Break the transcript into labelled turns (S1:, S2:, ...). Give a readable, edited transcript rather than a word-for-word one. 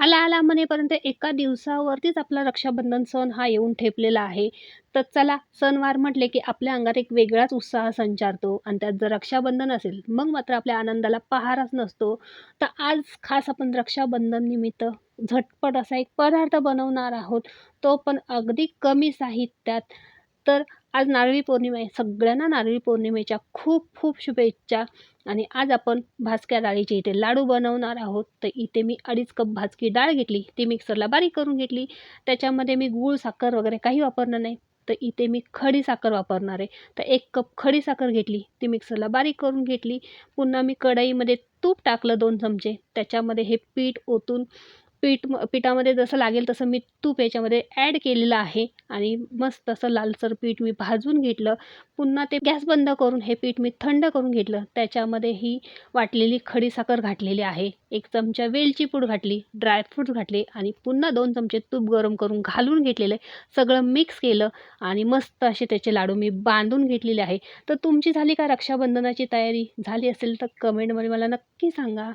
S1: आला आला म्हणेपर्यंत एका दिवसावरतीच आपला रक्षाबंधन सण हा येऊन ठेपलेला आहे. तर चला सणवार म्हटले की आपल्या अंगात एक वेगळाच उत्साह संचारतो आणि त्यात जर रक्षाबंधन असेल मग मात्र आपल्या आनंदाला पहारच नसतो. तर आज खास आपण रक्षाबंधन निमित्त झटपट असा एक पदार्थ बनवणार आहोत. तो पण अगदी कमी साहित्यात. तर आज नारळी पौर्णिमा आहे. सगळ्यांना नारळी पौर्णिमेच्या खूप खूप शुभेच्छा. आणि आज आपण भाजक्या डाळीचे इथे लाडू बनवणार आहोत. तर इथे मी 2.5 कप भाजकी डाळ घेतली, ती मिक्सरला बारीक करून घेतली. त्याच्यामध्ये मी गूळ, साखर वगैरे काही वापरणार नाही. तर इथे मी खडी साखर वापरणार आहे. तर 1 कप खडी साखर घेतली, ती मिक्सरला बारीक करून घेतली. पुन्हा मी कढईमध्ये तूप टाकलं 2 चमचे. त्याच्यामध्ये हे पीठ ओतून पिठामध्ये जसं लागेल तसं मी तूप याच्यामध्ये ॲड केलेलं आहे आणि मस्त असं लालसर पीठ मी भाजून घेतलं. पुन्हा ते गॅस बंद करून हे पीठ मी थंड करून घेतलं. त्याच्यामध्ये ही वाटलेली खडीसाखर घातलेली आहे. 1 चमचा वेलची पूड घातली, ड्रायफ्रूट्स घातले आणि पुन्हा 2 चमचे तूप गरम करून घालून घेतलेलं आहे. सगळं मिक्स केलं आणि मस्त असे त्याचे लाडू मी बांधून घेतलेले आहे. तर तुमची झाली का रक्षाबंधनाची तयारी? झाली असेल तर कमेंटमध्ये मला नक्की सांगा.